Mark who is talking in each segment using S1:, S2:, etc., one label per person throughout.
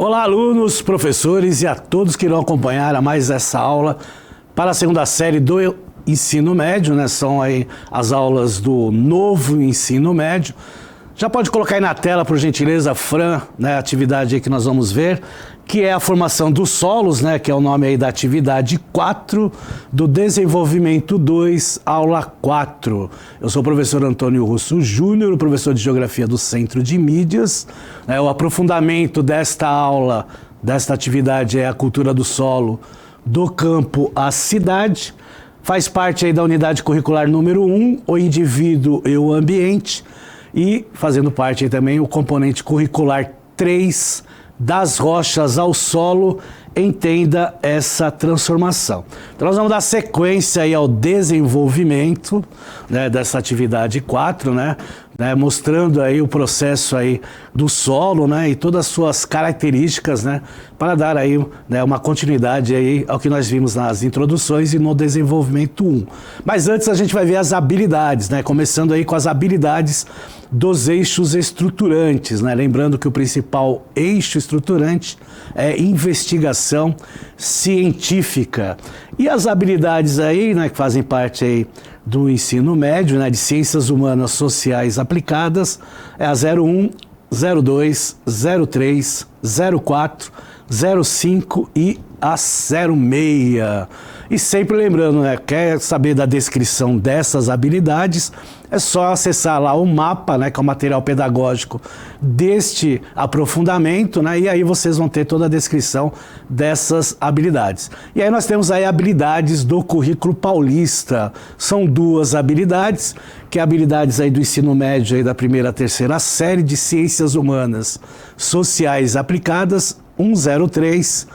S1: Olá, alunos, professores e a todos que irão acompanhar a mais essa aula para a segunda série do ensino médio, né? São aí as aulas do novo ensino médio. Já pode colocar aí na tela, por gentileza, Fran, né? A atividade aí que nós vamos ver, que é a formação dos solos, né? Que é o nome aí da atividade 4 do desenvolvimento 2, aula 4. Eu sou o professor Antônio Russo Júnior, professor de Geografia do Centro de Mídias. O aprofundamento desta aula, desta atividade é a cultura do solo do campo à cidade. Faz parte aí da unidade curricular número 1, o indivíduo e o ambiente. E fazendo parte aí também o componente curricular 3, das rochas ao solo, entenda essa transformação. Então nós vamos dar sequência aí ao desenvolvimento, né, dessa atividade 4, né, mostrando aí o processo aí do solo, né, e todas as suas características, né, para dar aí, né, uma continuidade aí ao que nós vimos nas introduções e no desenvolvimento 1. Mas antes a gente vai ver as habilidades, né, começando aí com as habilidades dos eixos estruturantes, né? Lembrando que o principal eixo estruturante é investigação científica. E as habilidades aí, né, que fazem parte aí do ensino médio, né, de ciências humanas sociais aplicadas, é a 01, 02, 03, 04, 05 e a 06. E sempre lembrando, né, quer saber da descrição dessas habilidades, é só acessar lá o mapa, né, que é o material pedagógico deste aprofundamento, né, e aí vocês vão ter toda a descrição dessas habilidades. E aí nós temos aí habilidades do currículo paulista. São duas habilidades, que é habilidades aí do ensino médio aí da primeira a terceira série de ciências humanas sociais aplicadas, 103,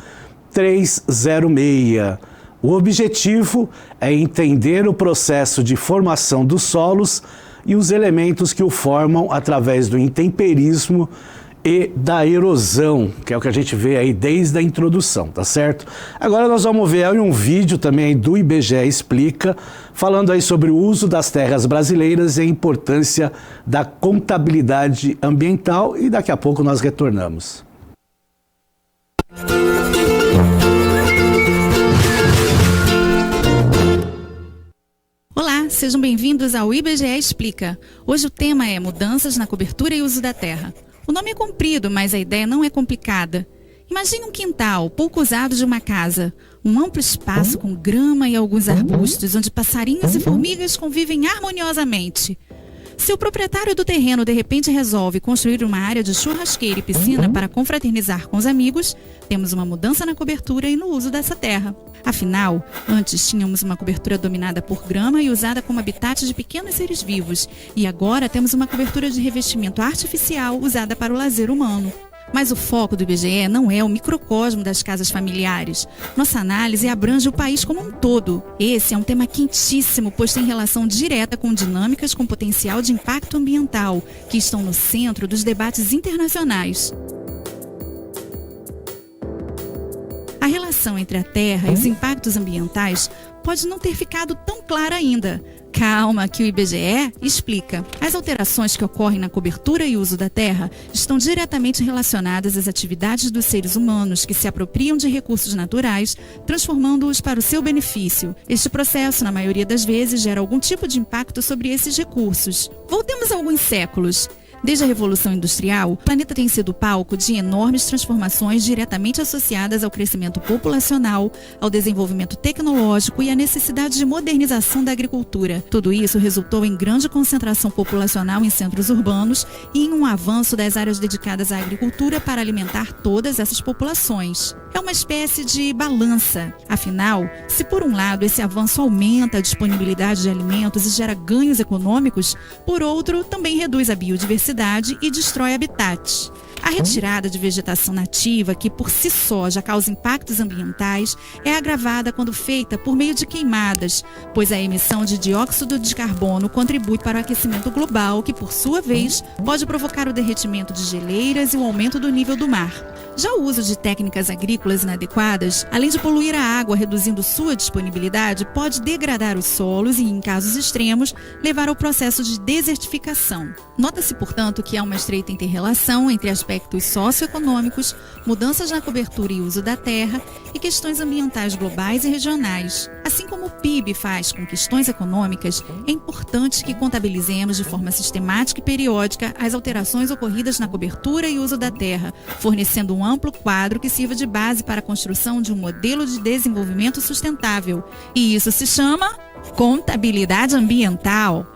S1: 306. O objetivo é entender o processo de formação dos solos e os elementos que o formam através do intemperismo e da erosão, que é o que a gente vê aí desde a introdução, tá certo? Agora nós vamos ver aí um vídeo também do IBGE Explica, falando aí sobre o uso das terras brasileiras e a importância da contabilidade ambiental, e daqui a pouco nós retornamos.
S2: Olá, sejam bem-vindos ao IBGE Explica. Hoje o tema é mudanças na cobertura e uso da terra. O nome é comprido, mas a ideia não é complicada. Imagine um quintal pouco usado de uma casa, um amplo espaço com grama e alguns arbustos, onde passarinhos e formigas convivem harmoniosamente. Se o proprietário do terreno de repente resolve construir uma área de churrasqueira e piscina para confraternizar com os amigos, temos uma mudança na cobertura e no uso dessa terra. Afinal, antes tínhamos uma cobertura dominada por grama e usada como habitat de pequenos seres vivos, e agora temos uma cobertura de revestimento artificial usada para o lazer humano. Mas o foco do IBGE não é o microcosmo das casas familiares. Nossa análise abrange o país como um todo. Esse é um tema quentíssimo, pois tem relação direta com dinâmicas com potencial de impacto ambiental, que estão no centro dos debates internacionais. A relação entre a Terra e os impactos ambientais pode não ter ficado tão clara ainda. Calma, que o IBGE explica. As alterações que ocorrem na cobertura e uso da terra estão diretamente relacionadas às atividades dos seres humanos que se apropriam de recursos naturais, transformando-os para o seu benefício. Este processo, na maioria das vezes, gera algum tipo de impacto sobre esses recursos. Voltemos a alguns séculos. Desde a Revolução Industrial, o planeta tem sido palco de enormes transformações diretamente associadas ao crescimento populacional, ao desenvolvimento tecnológico e à necessidade de modernização da agricultura. Tudo isso resultou em grande concentração populacional em centros urbanos e em um avanço das áreas dedicadas à agricultura para alimentar todas essas populações. É uma espécie de balança. Afinal, se por um lado esse avanço aumenta a disponibilidade de alimentos e gera ganhos econômicos, por outro, também reduz a biodiversidade e destrói habitats. A retirada de vegetação nativa, que por si só já causa impactos ambientais, é agravada quando feita por meio de queimadas, pois a emissão de dióxido de carbono contribui para o aquecimento global, que por sua vez pode provocar o derretimento de geleiras e o aumento do nível do mar. Já o uso de técnicas agrícolas inadequadas, além de poluir a água reduzindo sua disponibilidade, pode degradar os solos e, em casos extremos, levar ao processo de desertificação. Nota-se, portanto, que há uma estreita interrelação entre aspectos socioeconômicos, mudanças na cobertura e uso da terra e questões ambientais globais e regionais. Assim como o PIB faz com questões econômicas, é importante que contabilizemos de forma sistemática e periódica as alterações ocorridas na cobertura e uso da terra, fornecendo um amplo quadro que sirva de base para a construção de um modelo de desenvolvimento sustentável. E isso se chama contabilidade ambiental.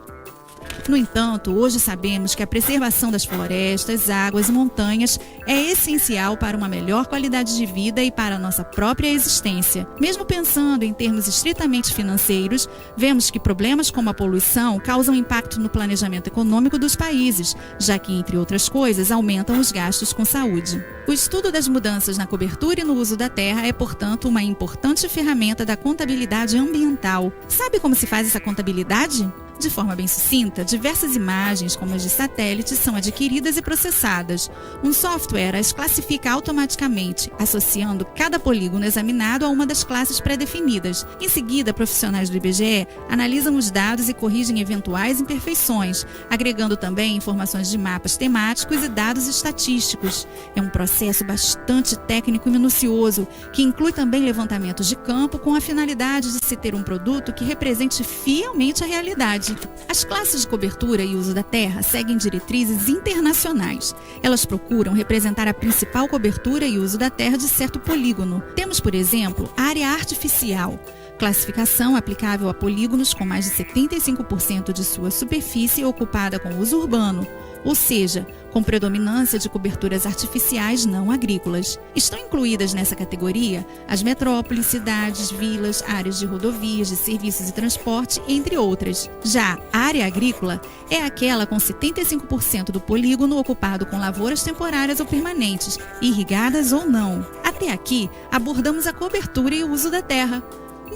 S2: No entanto, hoje sabemos que a preservação das florestas, águas e montanhas é essencial para uma melhor qualidade de vida e para a nossa própria existência. Mesmo pensando em termos estritamente financeiros, vemos que problemas como a poluição causam impacto no planejamento econômico dos países, já que, entre outras coisas, aumentam os gastos com saúde. O estudo das mudanças na cobertura e no uso da terra é, portanto, uma importante ferramenta da contabilidade ambiental. Sabe como se faz essa contabilidade? De forma bem sucinta, diversas imagens, como as de satélites, são adquiridas e processadas. Um software as classifica automaticamente, associando cada polígono examinado a uma das classes pré-definidas. Em seguida, profissionais do IBGE analisam os dados e corrigem eventuais imperfeições, agregando também informações de mapas temáticos e dados estatísticos. É um processo bastante técnico e minucioso, que inclui também levantamentos de campo com a finalidade de se ter um produto que represente fielmente a realidade. As classes de cobertura e uso da terra seguem diretrizes internacionais. Elas procuram representar a principal cobertura e uso da terra de certo polígono. Temos, por exemplo, a área artificial, classificação aplicável a polígonos com mais de 75% de sua superfície ocupada com uso urbano, ou seja, com predominância de coberturas artificiais não agrícolas. Estão incluídas nessa categoria as metrópoles, cidades, vilas, áreas de rodovias, de serviços e transporte, entre outras. Já a área agrícola é aquela com 75% do polígono ocupado com lavouras temporárias ou permanentes, irrigadas ou não. Até aqui, abordamos a cobertura e o uso da terra.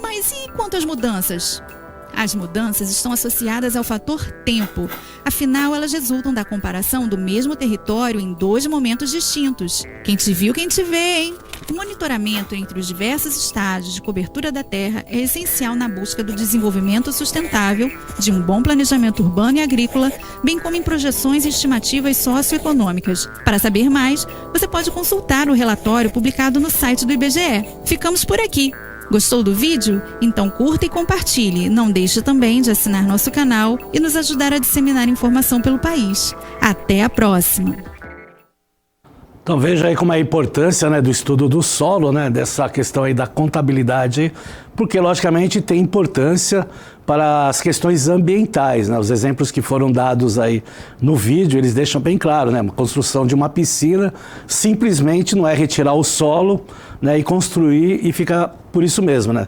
S2: Mas e quanto às mudanças? As mudanças estão associadas ao fator tempo. Afinal, elas resultam da comparação do mesmo território em dois momentos distintos. Quem te viu, quem te vê, hein? O monitoramento entre os diversos estágios de cobertura da terra é essencial na busca do desenvolvimento sustentável, de um bom planejamento urbano e agrícola, bem como em projeções e estimativas socioeconômicas. Para saber mais, você pode consultar o relatório publicado no site do IBGE. Ficamos por aqui. Gostou do vídeo? Então curta e compartilhe. Não deixe também de assinar nosso canal e nos ajudar a disseminar informação pelo país. Até a próxima!
S1: Então veja aí como é a importância, né, do estudo do solo, né, dessa questão aí da contabilidade, porque logicamente tem importância para as questões ambientais, né? Os exemplos que foram dados aí no vídeo, eles deixam bem claro, né? A construção de uma piscina simplesmente não é retirar o solo, né, e construir e fica por isso mesmo, né?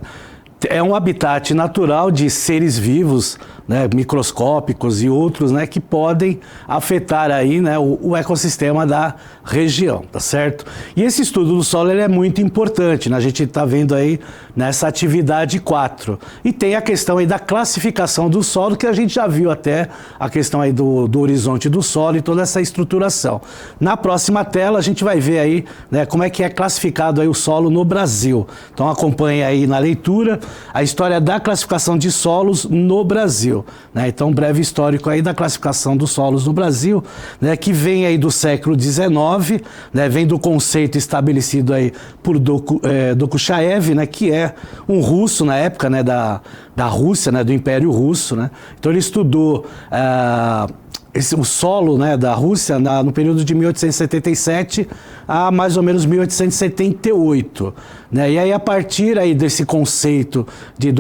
S1: É um habitat natural de seres vivos, né, microscópicos e outros, né, que podem afetar aí, né, o ecossistema da região, tá certo? E esse estudo do solo ele é muito importante, né? A gente está vendo aí nessa atividade 4. E tem a questão aí da classificação do solo, que a gente já viu até a questão aí do horizonte do solo e toda essa estruturação. Na próxima tela a gente vai ver aí, né, como é que é classificado aí o solo no Brasil. Então acompanhe aí na leitura a história da classificação de solos no Brasil, né? Então, um breve histórico aí da classificação dos solos no Brasil, né, que vem aí do século XIX, né, vem do conceito estabelecido aí por Dokuchaev, né, que é um russo na época, né, da Rússia, né, do Império Russo, né? Então ele estudou o solo, né, da Rússia no período de 1877 a mais ou menos 1878, né? E aí a partir aí desse conceito de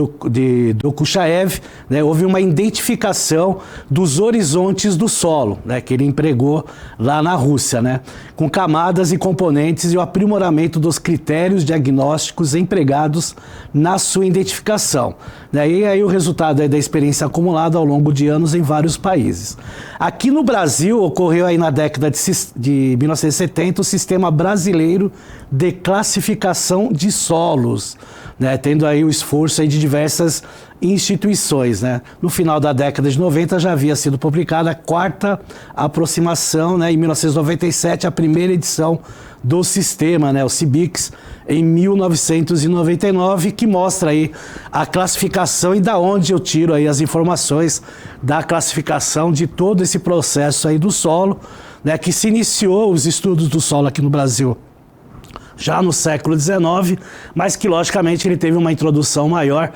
S1: Dokuchaev, né, houve uma identificação dos horizontes do solo, né, que ele empregou lá na Rússia, né, com camadas e componentes e o aprimoramento dos critérios diagnósticos empregados na sua identificação, né? E aí o resultado é da experiência acumulada ao longo de anos em vários países. Aqui no Brasil, ocorreu aí na década de 1970 o Sistema Brasileiro de Classificação de Solos, né, tendo aí o esforço aí de diversas instituições, né? No final da década de 90 já havia sido publicada a 4ª aproximação, né, em 1997 a primeira edição do sistema, né, o CIBIX, em 1999, que mostra aí a classificação e da onde eu tiro aí as informações da classificação de todo esse processo aí do solo, né, que se iniciou os estudos do solo aqui no Brasil já no século XIX, mas que logicamente ele teve uma introdução maior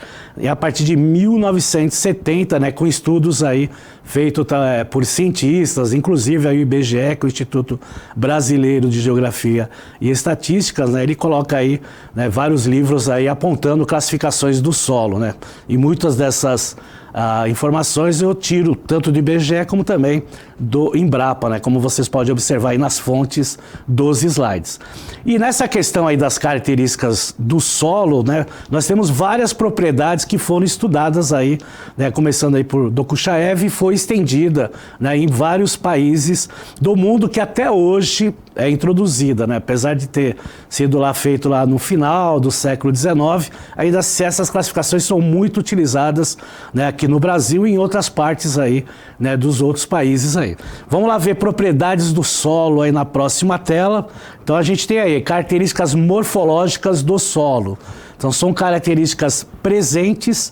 S1: a partir de 1970, né, com estudos aí feitos por cientistas, inclusive aí o IBGE, que é o Instituto Brasileiro de Geografia e Estatísticas, né, ele coloca aí, né, vários livros aí apontando classificações do solo, né, e muitas dessas informações eu tiro tanto do IBGE como também do Embrapa, né, como vocês podem observar aí nas fontes dos slides. E nessa questão aí das características do solo, né, nós temos várias propriedades que foram estudadas aí, né, começando aí por Dokuchaev, e foi estendida, né, em vários países do mundo, que até hoje é introduzida, né, apesar de ter sido lá feito lá no final do século XIX, ainda essas classificações são muito utilizadas, né, aqui no Brasil e em outras partes aí, né, dos outros países aí. Vamos lá ver propriedades do solo aí na próxima tela. Então a gente tem aí características morfológicas do solo. Então são características presentes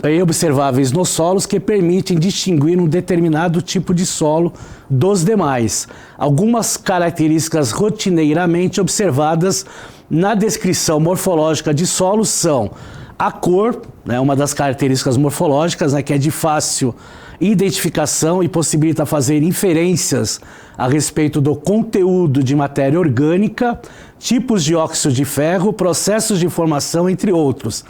S1: e observáveis nos solos que permitem distinguir um determinado tipo de solo dos demais. Algumas características rotineiramente observadas na descrição morfológica de solos são a cor, né, uma das características morfológicas, né, que é de fácil identificação e possibilita fazer inferências a respeito do conteúdo de matéria orgânica, tipos de óxido de ferro, processos de formação, entre outros.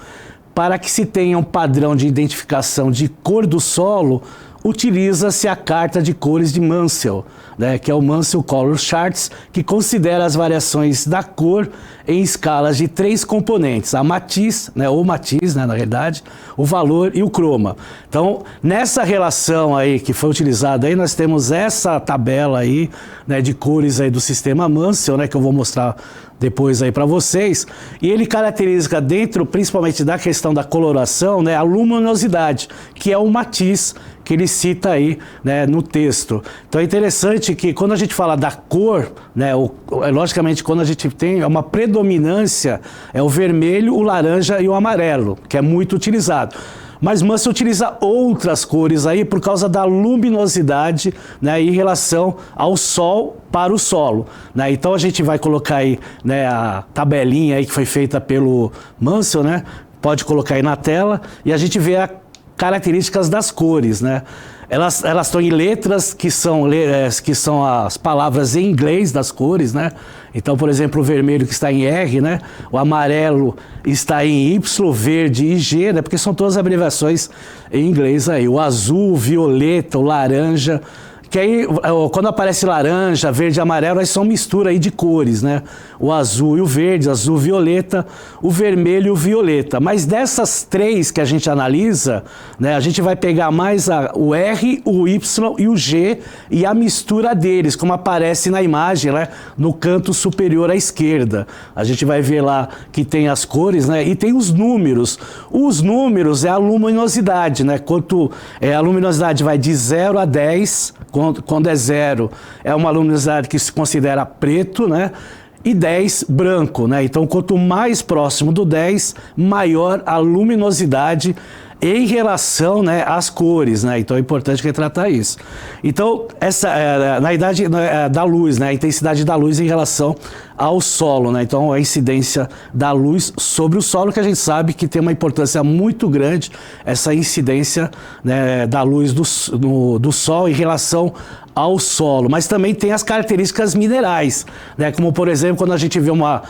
S1: Para que se tenha um padrão de identificação de cor do solo, utiliza-se a carta de cores de Munsell, né, que é o Munsell Color Charts, que considera as variações da cor em escalas de 3 componentes, a matiz, né, ou matiz, né, na realidade, o valor e o croma. Então, nessa relação aí que foi utilizada aí, nós temos essa tabela aí, né, de cores aí do sistema Munsell, né, que eu vou mostrar depois aí para vocês, e ele caracteriza dentro, principalmente da questão da coloração, né, a luminosidade, que é o matiz que ele cita aí, né, no texto. Então é interessante que quando a gente fala da cor, né, logicamente quando a gente tem uma predominância, é o vermelho, o laranja e o amarelo, que é muito utilizado. Mas Munsell utiliza outras cores aí por causa da luminosidade, né, em relação ao sol para o solo, né? Então a gente vai colocar aí, né, a tabelinha aí que foi feita pelo Munsell, né? Pode colocar aí na tela e a gente vê as características das cores, né? Elas estão em letras que são as palavras em inglês das cores, né? Então, por exemplo, o vermelho que está em R, né? O amarelo está em Y, o verde e G, né? Porque são todas abreviações em inglês aí. O azul, o violeta, o laranja, que aí, quando aparece laranja, verde e amarelo, aí são mistura aí de cores, né? O azul e o verde, azul, violeta, o vermelho e o violeta. Mas dessas três que a gente analisa, né, a gente vai pegar mais o R, o Y e o G e a mistura deles, como aparece na imagem, né, no canto superior à esquerda. A gente vai ver lá que tem as cores, né, e tem os números. Os números é a luminosidade, né? A luminosidade vai de 0 a 10, quando é 0 é uma luminosidade que se considera preto, né? E 10 branco, né? Então, quanto mais próximo do 10, maior a luminosidade em relação, né, às cores, né? Então é importante retratar isso. Então, na idade da luz, né, a intensidade da luz em relação ao solo, né? Então a incidência da luz sobre o solo, que a gente sabe que tem uma importância muito grande, essa incidência, né, da luz do sol em relação ao solo, mas também tem as características minerais, né? Como por exemplo, quando a gente vê uma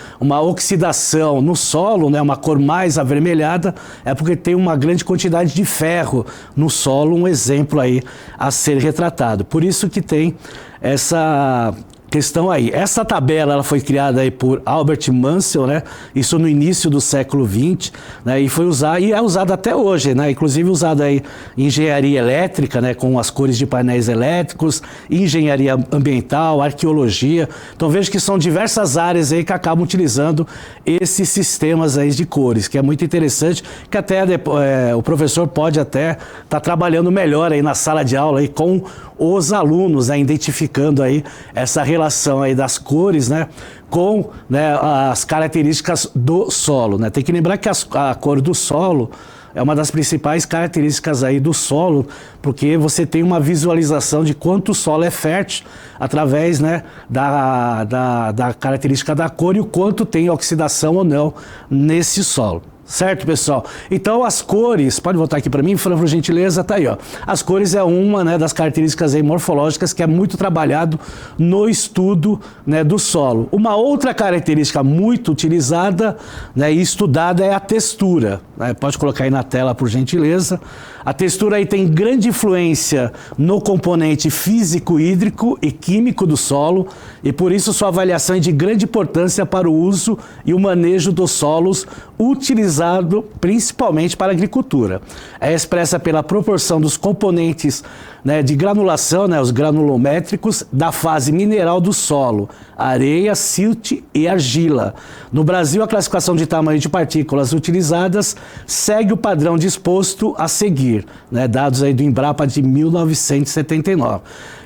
S1: oxidação no solo, né, uma cor mais avermelhada, é porque tem uma grande quantidade de ferro no solo, um exemplo aí a ser retratado. Por isso que tem essa questão aí. Essa tabela ela foi criada aí por Albert Munsell, né? Isso no início do século XX, né? E foi usada e é usada até hoje, né? Inclusive usada aí em engenharia elétrica, né? Com as cores de painéis elétricos, engenharia ambiental, arqueologia. Então vejo que são diversas áreas aí que acabam utilizando esses sistemas aí de cores, que é muito interessante, que até o professor pode até estar trabalhando melhor aí na sala de aula aí com os alunos, né, identificando aí essa relação aí das cores, né, com, né, as características do solo, né? Tem que lembrar que a cor do solo é uma das principais características aí do solo, porque você tem uma visualização de quanto o solo é fértil através, né, da característica da cor e o quanto tem oxidação ou não nesse solo. Certo, pessoal? Então, as cores, pode voltar aqui para mim, por gentileza, tá aí, ó. As cores é uma, né, das características aí morfológicas que é muito trabalhado no estudo, né, do solo. Uma outra característica muito utilizada, né, e estudada é a textura, né? Pode colocar aí na tela, por gentileza. A textura aí tem grande influência no componente físico, hídrico e químico do solo e por isso sua avaliação é de grande importância para o uso e o manejo dos solos utilizado principalmente para a agricultura. É expressa pela proporção dos componentes, né, de granulação, né, os granulométricos, da fase mineral do solo, areia, silt e argila. No Brasil, a classificação de tamanho de partículas utilizadas segue o padrão disposto a seguir, né, dados aí do Embrapa de 1979.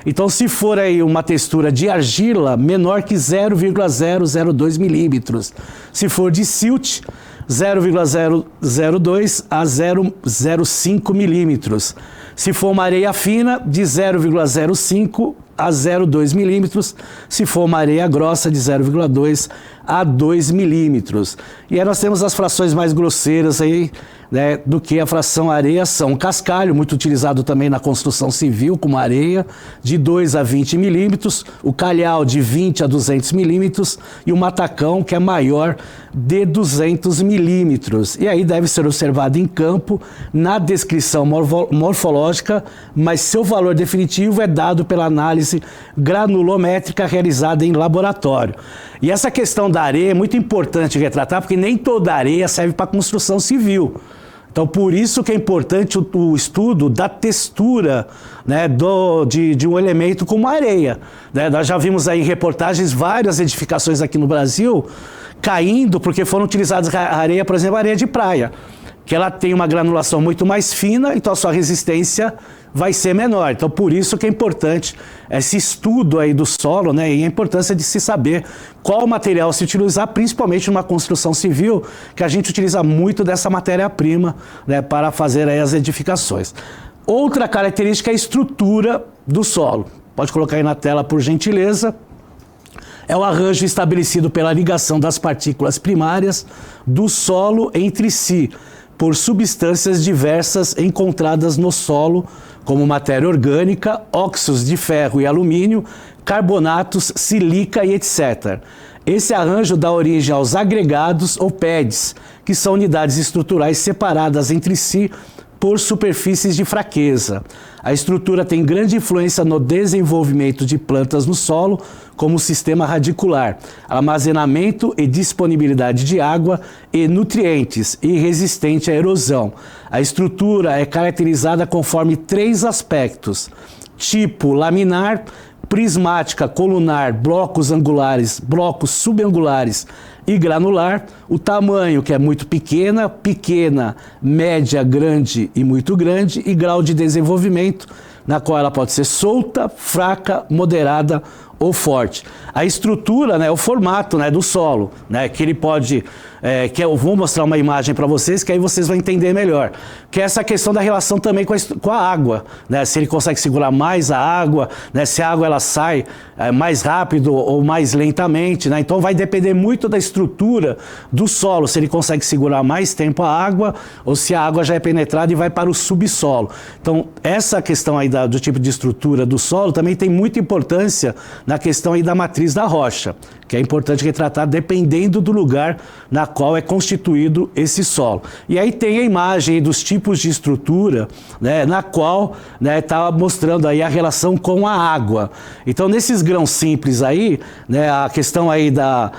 S1: Então, se for aí uma textura de argila, menor que 0,002 milímetros. Se for de silt, 0,002 a 0,05 milímetros. Se for uma areia fina, de 0,05 a 0,2 milímetros. Se for uma areia grossa, de 0,2 a 2 milímetros. E aí nós temos as frações mais grosseiras aí, né, do que a fração areia são o cascalho, muito utilizado também na construção civil, como areia, de 2 a 20 milímetros, o calhau de 20 a 200 milímetros e o matacão, que é maior, de 200 milímetros. E aí deve ser observado em campo, na descrição morfológica, mas seu valor definitivo é dado pela análise granulométrica realizada em laboratório. E essa questão da areia é muito importante retratar, porque nem toda areia serve para construção civil. Então, por isso que é importante o estudo da textura, né, de um elemento como a areia, né? Nós já vimos aí em reportagens várias edificações aqui no Brasil caindo porque foram utilizadas a areia, por exemplo, a areia de praia, que ela tem uma granulação muito mais fina, então a sua resistência vai ser menor. Então, por isso que é importante esse estudo aí do solo, né, e a importância de se saber qual material se utilizar, principalmente numa construção civil, que a gente utiliza muito dessa matéria-prima, né, para fazer aí as edificações. Outra característica é a estrutura do solo. Pode colocar aí na tela, por gentileza. É o arranjo estabelecido pela ligação das partículas primárias do solo entre si, por substâncias diversas encontradas no solo, como matéria orgânica, óxidos de ferro e alumínio, carbonatos, sílica e etc. Esse arranjo dá origem aos agregados ou pads, que são unidades estruturais separadas entre si por superfícies de fraqueza. A estrutura tem grande influência no desenvolvimento de plantas no solo, como o sistema radicular, armazenamento e disponibilidade de água e nutrientes e resistente à erosão. A estrutura é caracterizada conforme 3 aspectos: tipo laminar, prismática, colunar, blocos angulares, blocos subangulares e granular, o tamanho, que é muito pequena, pequena, média, grande e muito grande, e grau de desenvolvimento, na qual ela pode ser solta, fraca, moderada ou forte. A estrutura, né, é o formato, né, do solo, né, que ele pode, que eu vou mostrar uma imagem para vocês, que aí vocês vão entender melhor, que é essa questão da relação também com a água, né, se ele consegue segurar mais a água, né, se a água ela sai mais rápido ou mais lentamente, né, então vai depender muito da estrutura do solo, se ele consegue segurar mais tempo a água ou se a água já é penetrada e vai para o subsolo. Então, essa questão aí do tipo de estrutura do solo também tem muita importância na questão aí da matriz da rocha, que é importante retratar dependendo do lugar na qual é constituído esse solo. E aí tem a imagem dos tipos de estrutura, né, na qual está mostrando aí a relação com a água. Então, nesses grãos simples aí, né, a questão aí da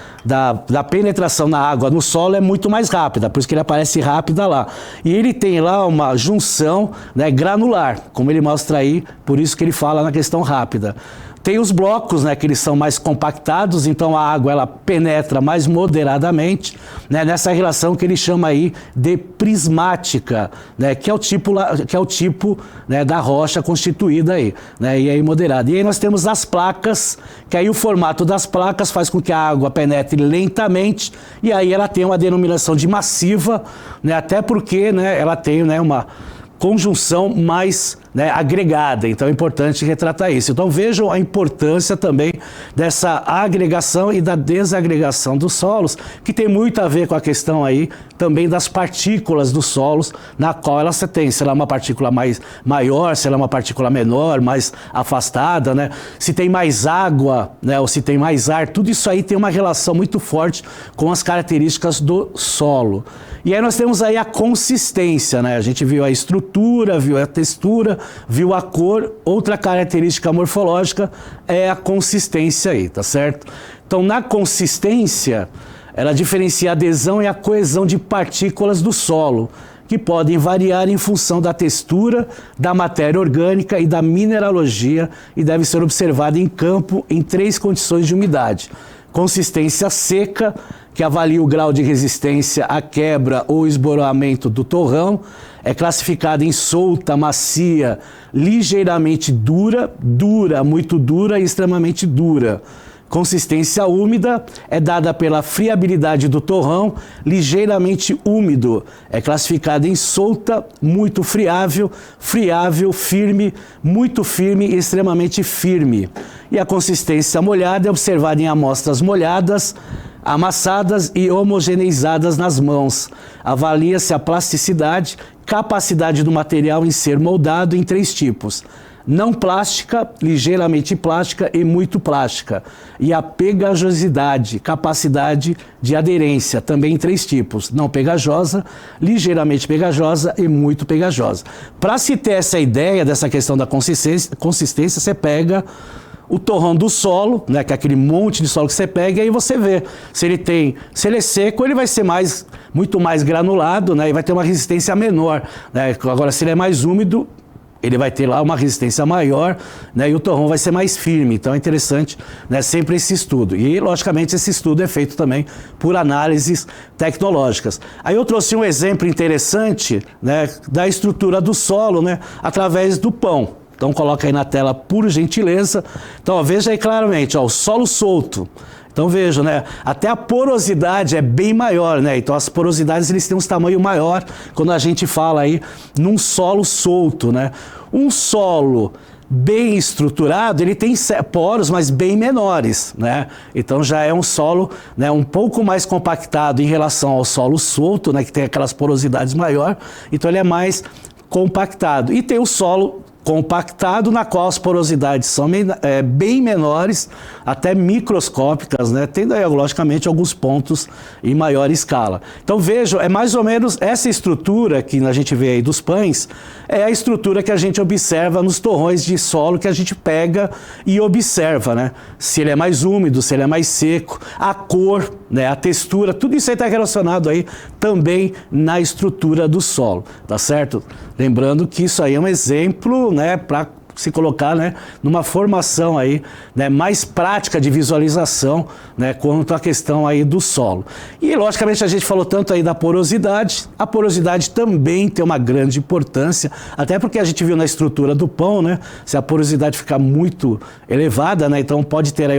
S1: penetração na água no solo é muito mais rápida, por isso que ele aparece rápida lá. E ele tem lá uma junção, né, granular, como ele mostra aí, por isso que ele fala na questão rápida. Tem os blocos, né, que eles são mais compactados, então a água ela penetra mais moderadamente, né, nessa relação que ele chama aí de prismática, né, que é o tipo né, da rocha constituída aí, né, e aí moderada. E aí nós temos as placas, que aí o formato das placas faz com que a água penetre lentamente, e aí ela tem uma denominação de massiva, né, até porque, né, ela tem, né, uma conjunção mais, né, agregada, então é importante retratar isso. Então vejam a importância também dessa agregação e da desagregação dos solos, que tem muito a ver com a questão aí também das partículas dos solos, na qual ela se tem, se ela é uma partícula maior, se ela é uma partícula menor, mais afastada, né? Se tem mais água, né, ou se tem mais ar, tudo isso aí tem uma relação muito forte com as características do solo. E aí nós temos aí a consistência, né? A gente viu a estrutura, viu a textura, viu a cor. Outra característica morfológica é a consistência aí, tá certo? Então, na consistência, ela diferencia a adesão e a coesão de partículas do solo, que podem variar em função da textura, da matéria orgânica e da mineralogia, e deve ser observada em campo em 3 condições de umidade. Consistência seca, que avalia o grau de resistência à quebra ou esboroamento do torrão, é classificada em solta, macia, ligeiramente dura, muito dura e extremamente dura. Consistência úmida é dada pela friabilidade do torrão, ligeiramente úmido. É classificada em solta, muito friável, firme, muito firme e extremamente firme. E a consistência molhada é observada em amostras molhadas, amassadas e homogeneizadas nas mãos. Avalia-se a plasticidade, capacidade do material em ser moldado em 3 tipos. Não plástica, ligeiramente plástica e muito plástica. E a pegajosidade, capacidade de aderência, também em 3 tipos. Não pegajosa, ligeiramente pegajosa e muito pegajosa. Para se ter essa ideia dessa questão da consistência, você pega o torrão do solo, né, que é aquele monte de solo que você pega, e aí você vê se ele é seco, ele vai ser muito mais granulado, né, e vai ter uma resistência menor, né? Agora, se ele é mais úmido, ele vai ter lá uma resistência maior, né, e o torrão vai ser mais firme. Então é interessante, né, sempre esse estudo. E, logicamente, esse estudo é feito também por análises tecnológicas. Aí eu trouxe um exemplo interessante, né, da estrutura do solo, né, através do pão. Então coloca aí na tela, por gentileza. Então, ó, veja aí claramente, ó, o solo solto. Então veja, né, até a porosidade é bem maior, né? Então as porosidades eles têm um tamanho maior quando a gente fala aí num solo solto, né? Um solo bem estruturado, ele tem poros, mas bem menores, né? Então já é um solo, né, um pouco mais compactado em relação ao solo solto, né, que tem aquelas porosidades maior. Então ele é mais compactado. E tem o solo compactado, na qual as porosidades são bem menores, até microscópicas, né? Tendo aí, logicamente, alguns pontos em maior escala. Então vejam, é mais ou menos essa estrutura que a gente vê aí dos pães, é a estrutura que a gente observa nos torrões de solo que a gente pega e observa, né? Se ele é mais úmido, se ele é mais seco, a cor, né? A textura, tudo isso aí está relacionado aí também na estrutura do solo, tá certo? Lembrando que isso aí é um exemplo, né, para se colocar, né, numa formação aí, né, mais prática de visualização, né, quanto à questão aí do solo. E logicamente a gente falou tanto aí da porosidade, a porosidade também tem uma grande importância, até porque a gente viu na estrutura do pão, né, se a porosidade ficar muito elevada, né, então pode ter aí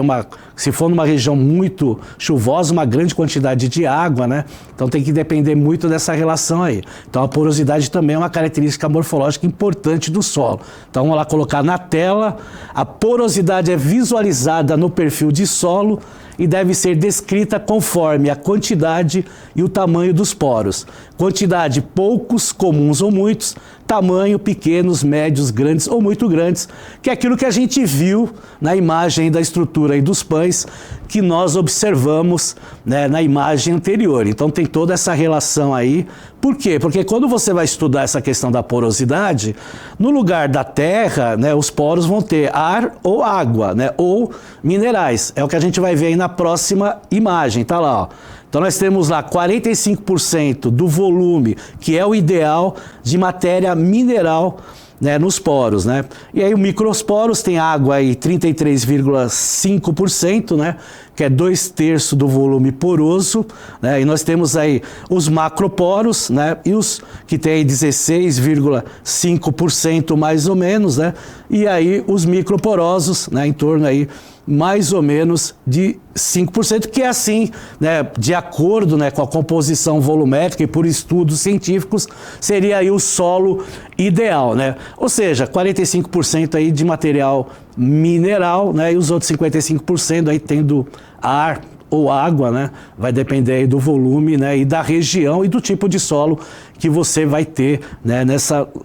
S1: se for numa região muito chuvosa, uma grande quantidade de água, né, então tem que depender muito dessa relação aí. Então a porosidade também é uma característica morfológica importante do solo. Então vamos lá colocar na tela, a porosidade é visualizada no perfil de solo e deve ser descrita conforme a quantidade e o tamanho dos poros. Quantidade, poucos, comuns ou muitos. Tamanho, pequenos, médios, grandes ou muito grandes, que é aquilo que a gente viu na imagem da estrutura aí dos pães, que nós observamos, né, na imagem anterior. Então tem toda essa relação aí. Por quê? Porque quando você vai estudar essa questão da porosidade, no lugar da terra, né, os poros vão ter ar ou água, né, ou minerais. É o que a gente vai ver aí na próxima imagem, tá lá, ó. Então nós temos lá 45% do volume, que é o ideal de matéria mineral né, nos poros, né? E aí o microsporos tem água aí 33,5%, né? Que é 2/3 do volume poroso, né? E nós temos aí os macroporos, né? E os que tem aí 16,5% mais ou menos, né? E aí os microporosos, né? Em torno aí mais ou menos de 5%, que é assim, né, de acordo, né, com a composição volumétrica e por estudos científicos, seria aí o solo ideal, né? Ou seja, 45% aí de material mineral, né, e os outros 55% aí tendo ar ou água, né? Vai depender aí do volume, né, e da região e do tipo de solo que você vai ter, né,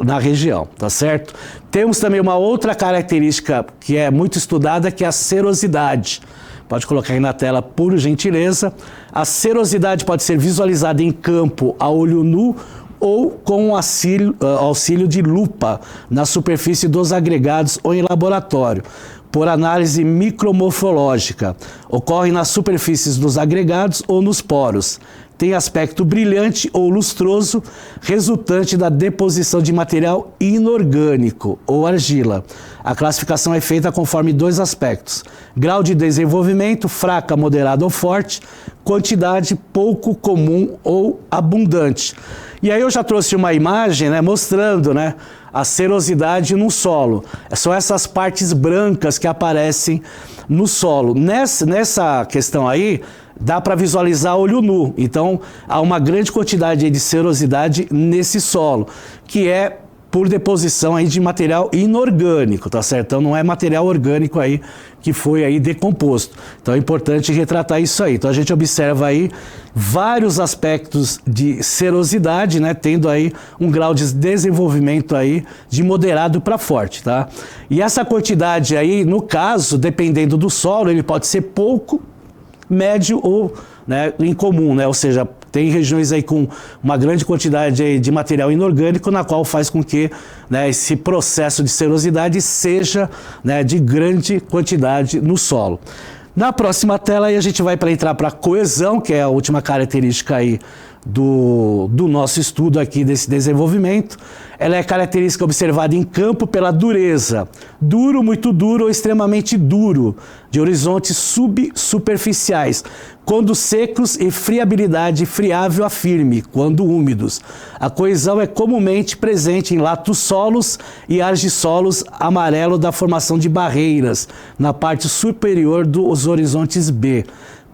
S1: na região, tá certo? Temos também uma outra característica que é muito estudada, que é a serosidade. Pode colocar aí na tela, por gentileza. A serosidade pode ser visualizada em campo a olho nu ou com auxílio de lupa na superfície dos agregados ou em laboratório, por análise micromorfológica. Ocorre nas superfícies dos agregados ou nos poros. Tem aspecto brilhante ou lustroso, resultante da deposição de material inorgânico ou argila. A classificação é feita conforme 2 aspectos: grau de desenvolvimento, fraca, moderada ou forte, quantidade, pouco comum ou abundante. E aí eu já trouxe uma imagem, né, mostrando, né, a serosidade no solo. São essas partes brancas que aparecem no solo. Nessa questão aí, dá para visualizar olho nu. Então, há uma grande quantidade de serosidade nesse solo, que é por deposição aí de material inorgânico, tá certo? Então não é material orgânico aí que foi aí decomposto. Então é importante retratar isso aí. Então a gente observa aí vários aspectos de serosidade, né, tendo aí um grau de desenvolvimento aí de moderado para forte, tá? E essa quantidade aí, no caso, dependendo do solo, ele pode ser pouco, médio ou, né, incomum, né? Ou seja, tem regiões aí com uma grande quantidade aí de material inorgânico, na qual faz com que, né, esse processo de serosidade seja, né, de grande quantidade no solo. Na próxima tela aí a gente vai entrar para a coesão, que é a última característica aí do nosso estudo aqui desse desenvolvimento. Ela é característica observada em campo pela dureza, duro, muito duro ou extremamente duro, de horizontes subsuperficiais, quando secos, e friabilidade friável a firme, quando úmidos. A coesão é comumente presente em latossolos e argissolos amarelo da formação de barreiras, na parte superior dos horizontes B.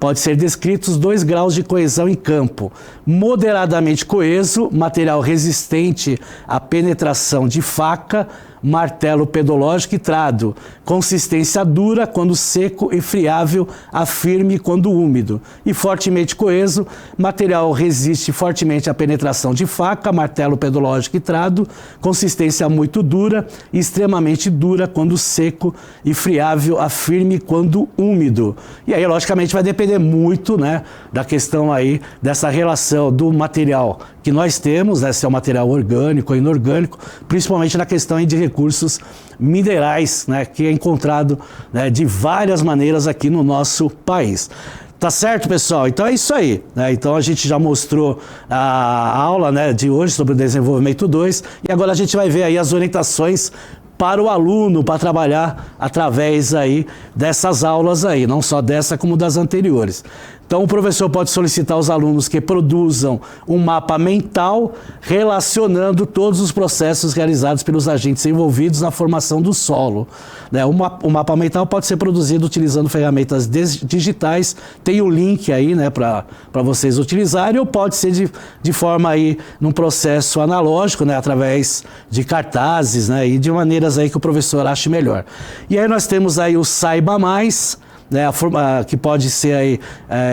S1: Pode ser descritos 2 graus de coesão em campo: moderadamente coeso, material resistente à penetração de faca, martelo pedológico e trado, consistência dura quando seco e friável a firme quando úmido, e fortemente coeso, material resiste fortemente à penetração de faca, martelo pedológico e trado, consistência muito dura e extremamente dura quando seco e friável a firme quando úmido. E aí, logicamente, vai depender muito, né, da questão aí dessa relação do material que nós temos, né, se é um material orgânico ou inorgânico, principalmente na questão aí de recursos minerais, né, que é encontrado, né, de várias maneiras aqui no nosso país. Tá certo, pessoal? Então é isso aí, né? Então a gente já mostrou a aula, né, de hoje sobre o desenvolvimento 2, e agora a gente vai ver aí as orientações para o aluno, para trabalhar através aí dessas aulas aí, não só dessa como das anteriores. Então, o professor pode solicitar aos alunos que produzam um mapa mental relacionando todos os processos realizados pelos agentes envolvidos na formação do solo. O mapa mental pode ser produzido utilizando ferramentas digitais, tem o link aí, né, para vocês utilizarem, ou pode ser de forma aí num processo analógico, né, através de cartazes, né, e de maneiras aí que o professor ache melhor. E aí nós temos aí o Saiba Mais, né, que pode ser aí,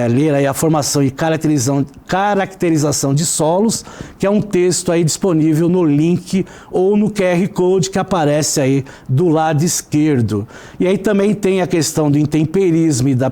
S1: ler aí a formação e caracterização de solos, que é um texto aí disponível no link ou no QR Code que aparece aí do lado esquerdo. E aí também tem a questão do intemperismo e da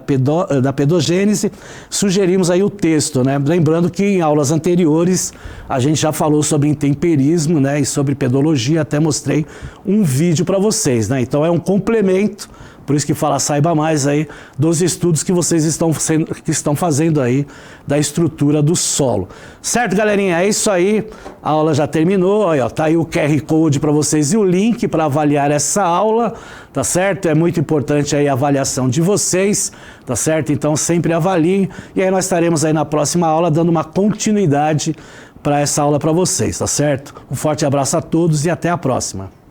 S1: pedogênese. Sugerimos aí o texto, né? Lembrando que em aulas anteriores a gente já falou sobre intemperismo, né, e sobre pedologia, até mostrei um vídeo para vocês, né? Então é um complemento, Por isso que fala, saiba mais aí dos estudos que vocês estão fazendo aí da estrutura do solo. Certo, galerinha? É isso aí. A aula já terminou. Aí, ó, tá aí o QR Code para vocês e o link para avaliar essa aula, tá certo? É muito importante aí a avaliação de vocês, tá certo? Então sempre avaliem. E aí nós estaremos aí na próxima aula dando uma continuidade para essa aula para vocês, tá certo? Um forte abraço a todos e até a próxima.